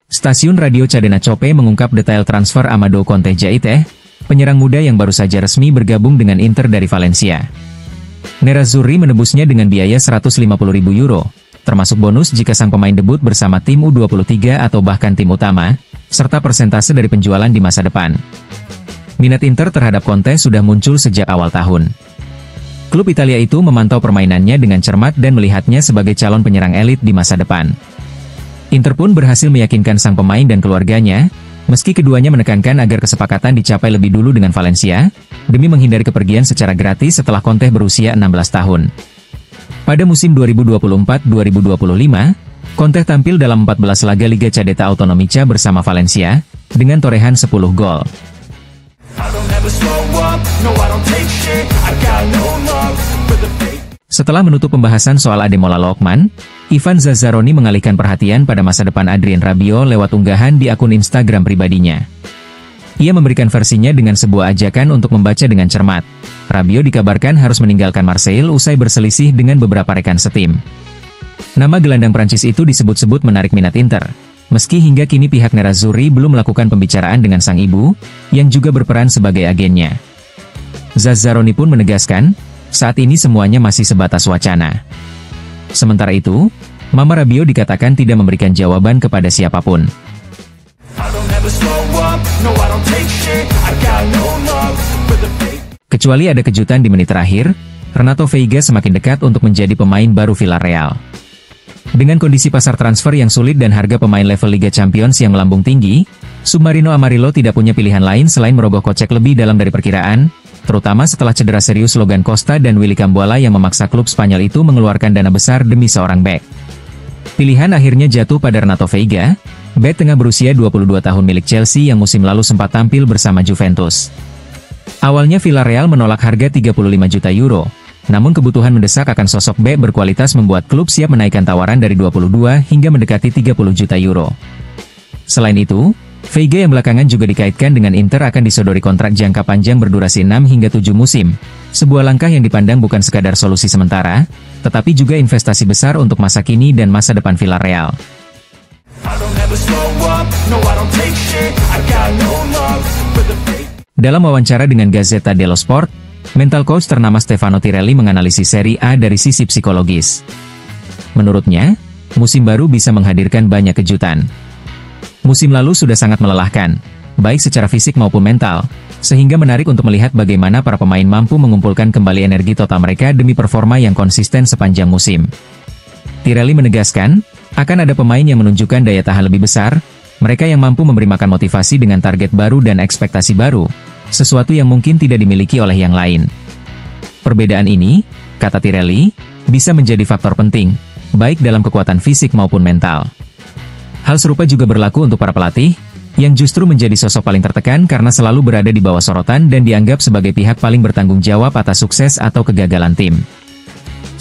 Stasiun Radio Cadena Cope mengungkap detail transfer Amado Conte Jaite, penyerang muda yang baru saja resmi bergabung dengan Inter dari Valencia. Nerazzurri menebusnya dengan biaya 150.000 euro, termasuk bonus jika sang pemain debut bersama tim U23 atau bahkan tim utama, serta persentase dari penjualan di masa depan. Minat Inter terhadap Conte sudah muncul sejak awal tahun. Klub Italia itu memantau permainannya dengan cermat dan melihatnya sebagai calon penyerang elit di masa depan. Inter pun berhasil meyakinkan sang pemain dan keluarganya, meski keduanya menekankan agar kesepakatan dicapai lebih dulu dengan Valencia, demi menghindari kepergian secara gratis setelah Conte berusia 16 tahun. Pada musim 2024-2025, Conte tampil dalam 14 laga Liga Cadeta Autonomica bersama Valencia, dengan torehan 10 gol. Setelah menutup pembahasan soal Ademola Lookman, Ivan Zazzaroni mengalihkan perhatian pada masa depan Adrien Rabiot lewat unggahan di akun Instagram pribadinya. Ia memberikan versinya dengan sebuah ajakan untuk membaca dengan cermat. Rabiot dikabarkan harus meninggalkan Marseille usai berselisih dengan beberapa rekan setim. Nama gelandang Prancis itu disebut-sebut menarik minat Inter, meski hingga kini pihak Nerazzurri belum melakukan pembicaraan dengan sang ibu, yang juga berperan sebagai agennya. Zazzaroni pun menegaskan, saat ini semuanya masih sebatas wacana. Sementara itu, Mama Rabiot dikatakan tidak memberikan jawaban kepada siapapun. Kecuali ada kejutan di menit terakhir, Renato Veiga semakin dekat untuk menjadi pemain baru Villarreal. Dengan kondisi pasar transfer yang sulit dan harga pemain level Liga Champions yang melambung tinggi, Submarino Amarillo tidak punya pilihan lain selain merogoh kocek lebih dalam dari perkiraan, terutama setelah cedera serius Logan Costa dan Willy Cambuala yang memaksa klub Spanyol itu mengeluarkan dana besar demi seorang bek. Pilihan akhirnya jatuh pada Renato Veiga, bek tengah berusia 22 tahun milik Chelsea yang musim lalu sempat tampil bersama Juventus. Awalnya Villarreal menolak harga 35 juta euro, namun kebutuhan mendesak akan sosok bek berkualitas membuat klub siap menaikkan tawaran dari 22 hingga mendekati 30 juta euro. Selain itu, Veiga yang belakangan juga dikaitkan dengan Inter akan disodori kontrak jangka panjang berdurasi 6 hingga 7 musim. Sebuah langkah yang dipandang bukan sekadar solusi sementara, tetapi juga investasi besar untuk masa kini dan masa depan Villarreal. Dalam wawancara dengan Gazzetta dello Sport, mental coach ternama Stefano Tirelli menganalisis Serie A dari sisi psikologis. Menurutnya, musim baru bisa menghadirkan banyak kejutan. Musim lalu sudah sangat melelahkan, baik secara fisik maupun mental, sehingga menarik untuk melihat bagaimana para pemain mampu mengumpulkan kembali energi total mereka demi performa yang konsisten sepanjang musim. Tirelli menegaskan, akan ada pemain yang menunjukkan daya tahan lebih besar, mereka yang mampu memberi makan motivasi dengan target baru dan ekspektasi baru, sesuatu yang mungkin tidak dimiliki oleh yang lain. Perbedaan ini, kata Tirelli, bisa menjadi faktor penting, baik dalam kekuatan fisik maupun mental. Hal serupa juga berlaku untuk para pelatih, yang justru menjadi sosok paling tertekan karena selalu berada di bawah sorotan dan dianggap sebagai pihak paling bertanggung jawab atas sukses atau kegagalan tim.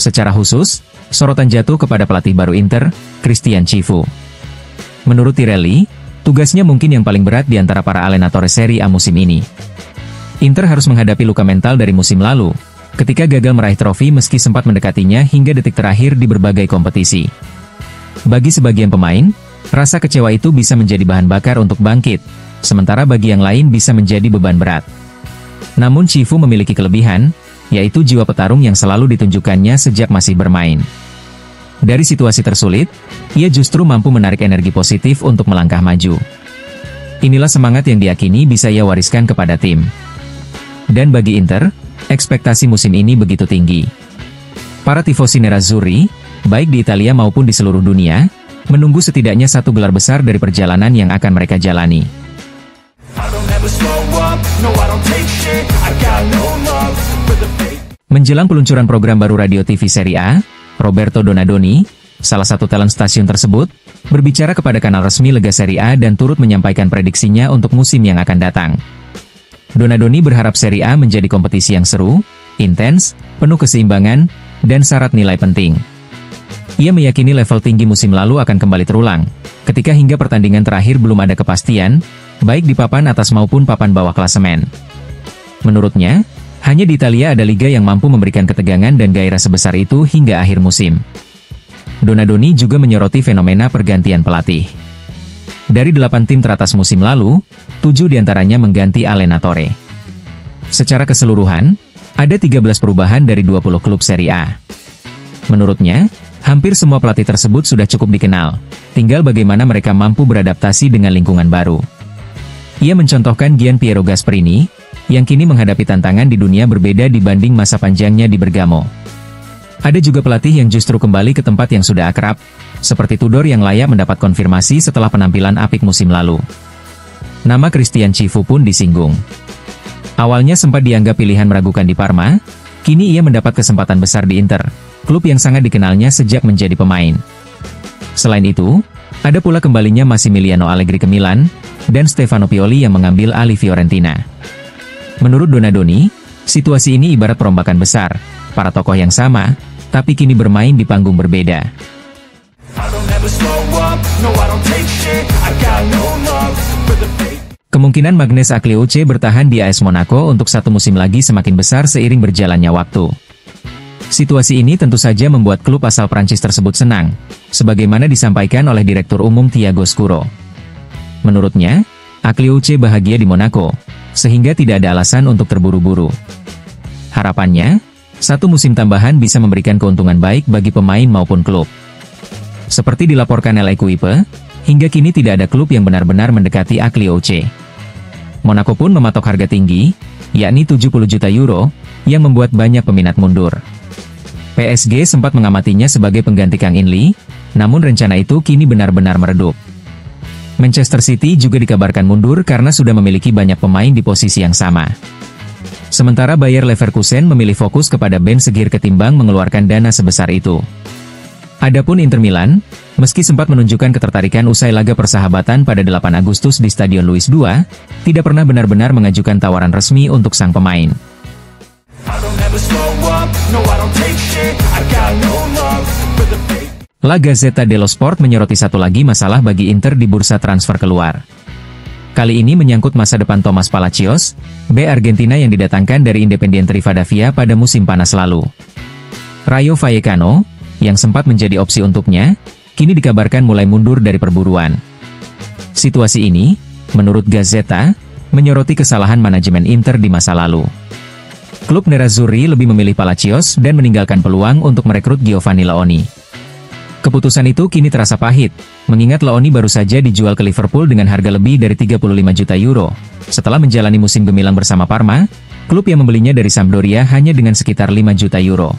Secara khusus, sorotan jatuh kepada pelatih baru Inter, Christian Chivu. Menurut Tirelli, tugasnya mungkin yang paling berat di antara para allenatore Serie A musim ini. Inter harus menghadapi luka mental dari musim lalu, ketika gagal meraih trofi meski sempat mendekatinya hingga detik terakhir di berbagai kompetisi. Bagi sebagian pemain, rasa kecewa itu bisa menjadi bahan bakar untuk bangkit, sementara bagi yang lain bisa menjadi beban berat. Namun Chivu memiliki kelebihan, yaitu jiwa petarung yang selalu ditunjukkannya sejak masih bermain. Dari situasi tersulit, ia justru mampu menarik energi positif untuk melangkah maju. Inilah semangat yang diyakini bisa ia wariskan kepada tim. Dan bagi Inter, ekspektasi musim ini begitu tinggi. Para tifosi Nerazzurri, baik di Italia maupun di seluruh dunia, menunggu setidaknya satu gelar besar dari perjalanan yang akan mereka jalani. Menjelang peluncuran program baru radio TV Serie A, Roberto Donadoni, salah satu talent stasiun tersebut, berbicara kepada kanal resmi Lega Serie A dan turut menyampaikan prediksinya untuk musim yang akan datang. Donadoni berharap Serie A menjadi kompetisi yang seru, intens, penuh keseimbangan, dan syarat nilai penting. Ia meyakini level tinggi musim lalu akan kembali terulang, ketika hingga pertandingan terakhir belum ada kepastian, baik di papan atas maupun papan bawah klasemen. Menurutnya, hanya di Italia ada liga yang mampu memberikan ketegangan dan gairah sebesar itu hingga akhir musim. Donadoni juga menyoroti fenomena pergantian pelatih. Dari 8 tim teratas musim lalu, 7 diantaranya mengganti allenatore. Secara keseluruhan, ada 13 perubahan dari 20 klub Serie A. Menurutnya, hampir semua pelatih tersebut sudah cukup dikenal, tinggal bagaimana mereka mampu beradaptasi dengan lingkungan baru. Ia mencontohkan Gian Piero Gasperini, yang kini menghadapi tantangan di dunia berbeda dibanding masa panjangnya di Bergamo. Ada juga pelatih yang justru kembali ke tempat yang sudah akrab, seperti Tudor yang layak mendapat konfirmasi setelah penampilan apik musim lalu. Nama Christian Cifu pun disinggung. Awalnya sempat dianggap pilihan meragukan di Parma, kini ia mendapat kesempatan besar di Inter, klub yang sangat dikenalnya sejak menjadi pemain. Selain itu, ada pula kembalinya Massimiliano Allegri ke Milan, dan Stefano Pioli yang mengambil alih Fiorentina. Menurut Donadoni, situasi ini ibarat perombakan besar, para tokoh yang sama, tapi kini bermain di panggung berbeda. Kemungkinan Magnez Aklioche bertahan di AS Monaco untuk 1 musim lagi semakin besar seiring berjalannya waktu. Situasi ini tentu saja membuat klub asal Prancis tersebut senang, sebagaimana disampaikan oleh Direktur Umum Thiago Scuro. Menurutnya, Aklioche bahagia di Monaco, sehingga tidak ada alasan untuk terburu-buru. Harapannya, 1 musim tambahan bisa memberikan keuntungan baik bagi pemain maupun klub. Seperti dilaporkan L'Equipe, hingga kini tidak ada klub yang benar-benar mendekati Aklioche. Monaco pun mematok harga tinggi, yakni 70 juta euro, yang membuat banyak peminat mundur. PSG sempat mengamatinya sebagai pengganti Kang In-lee, namun rencana itu kini benar-benar meredup. Manchester City juga dikabarkan mundur karena sudah memiliki banyak pemain di posisi yang sama. Sementara Bayer Leverkusen memilih fokus kepada Ben Seghir ketimbang mengeluarkan dana sebesar itu. Adapun Inter Milan, meski sempat menunjukkan ketertarikan usai laga persahabatan pada 8 Agustus di Stadion Louis II, tidak pernah benar-benar mengajukan tawaran resmi untuk sang pemain. La Gazzetta dello Sport menyoroti satu lagi masalah bagi Inter di bursa transfer keluar. Kali ini menyangkut masa depan Thomas Palacios, bek Argentina yang didatangkan dari Independiente Rivadavia pada musim panas lalu. Rayo Vallecano, yang sempat menjadi opsi untuknya, kini dikabarkan mulai mundur dari perburuan. Situasi ini, menurut Gazzetta, menyoroti kesalahan manajemen Inter di masa lalu. Klub Nerazzurri lebih memilih Palacios dan meninggalkan peluang untuk merekrut Giovanni Leoni. Keputusan itu kini terasa pahit, mengingat Leoni baru saja dijual ke Liverpool dengan harga lebih dari 35 juta euro. Setelah menjalani musim gemilang bersama Parma, klub yang membelinya dari Sampdoria hanya dengan sekitar 5 juta euro.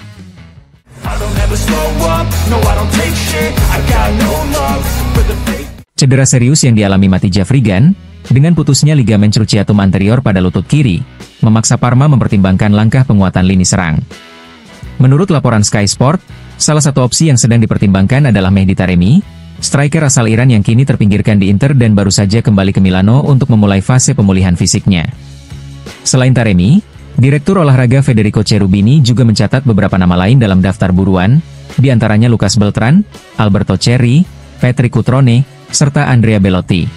Cedera serius yang dialami Matija Frigan, dengan putusnya ligamen cruciatum anterior pada lutut kiri, memaksa Parma mempertimbangkan langkah penguatan lini serang. Menurut laporan Sky Sport, salah satu opsi yang sedang dipertimbangkan adalah Mehdi Taremi, striker asal Iran yang kini terpinggirkan di Inter dan baru saja kembali ke Milano untuk memulai fase pemulihan fisiknya. Selain Taremi, Direktur Olahraga Federico Cherubini juga mencatat beberapa nama lain dalam daftar buruan, di antaranya Lucas Beltran, Alberto Cerri, Patrick Cutrone, serta Andrea Belotti.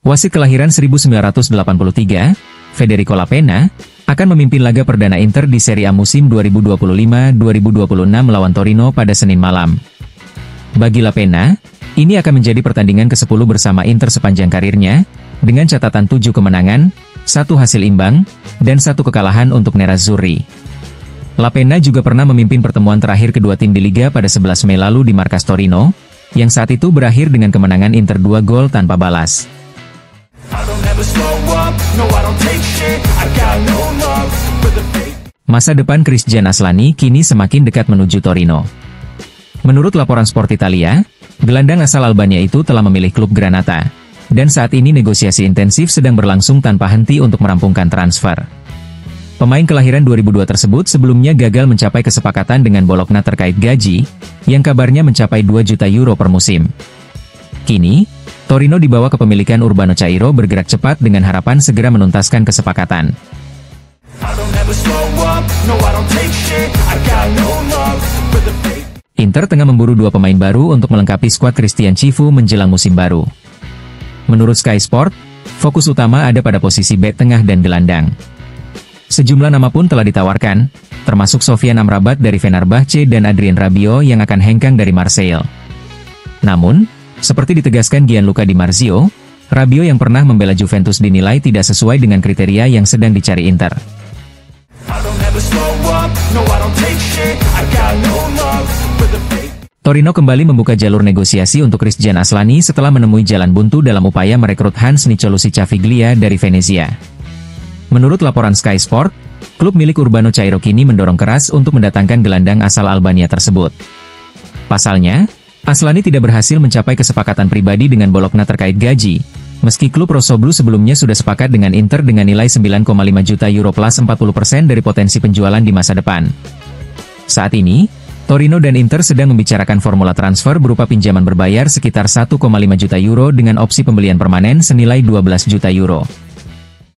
Wasit kelahiran 1983, Federico Lapena, akan memimpin laga perdana Inter di Serie A musim 2025-2026 melawan Torino pada Senin malam. Bagi Lapena, ini akan menjadi pertandingan ke-10 bersama Inter sepanjang karirnya, dengan catatan 7 kemenangan, 1 hasil imbang, dan 1 kekalahan untuk Nerazzurri. Lapena juga pernah memimpin pertemuan terakhir kedua tim di Liga pada 11 Mei lalu di markas Torino, yang saat itu berakhir dengan kemenangan Inter 2 gol tanpa balas. Masa depan Christian Aslani kini semakin dekat menuju Torino. Menurut laporan Sport Italia, gelandang asal Albania itu telah memilih klub Granata, dan saat ini negosiasi intensif sedang berlangsung tanpa henti untuk merampungkan transfer. Pemain kelahiran 2002 tersebut sebelumnya gagal mencapai kesepakatan dengan Bologna terkait gaji, yang kabarnya mencapai 2 juta euro per musim. Kini, Torino di bawah kepemilikan Urbano Cairo bergerak cepat dengan harapan segera menuntaskan kesepakatan. Inter tengah memburu 2 pemain baru untuk melengkapi skuad Christian Cifu menjelang musim baru. Menurut Sky Sport, fokus utama ada pada posisi bek tengah dan gelandang. Sejumlah nama pun telah ditawarkan, termasuk Sofyan Amrabat dari Fenerbahce dan Adrien Rabiot yang akan hengkang dari Marseille. Namun, seperti ditegaskan Gianluca Di Marzio, Rabiot yang pernah membela Juventus dinilai tidak sesuai dengan kriteria yang sedang dicari Inter. Torino kembali membuka jalur negosiasi untuk Christian Aslani setelah menemui jalan buntu dalam upaya merekrut Hans Nicolosi Caviglia dari Venezia. Menurut laporan Sky Sport, klub milik Urbano Cairo kini mendorong keras untuk mendatangkan gelandang asal Albania tersebut. Pasalnya, Aslani tidak berhasil mencapai kesepakatan pribadi dengan Bologna terkait gaji, meski klub Rossoblu sebelumnya sudah sepakat dengan Inter dengan nilai 9,5 juta euro plus 40% dari potensi penjualan di masa depan. Saat ini, Torino dan Inter sedang membicarakan formula transfer berupa pinjaman berbayar sekitar 1,5 juta euro dengan opsi pembelian permanen senilai 12 juta euro.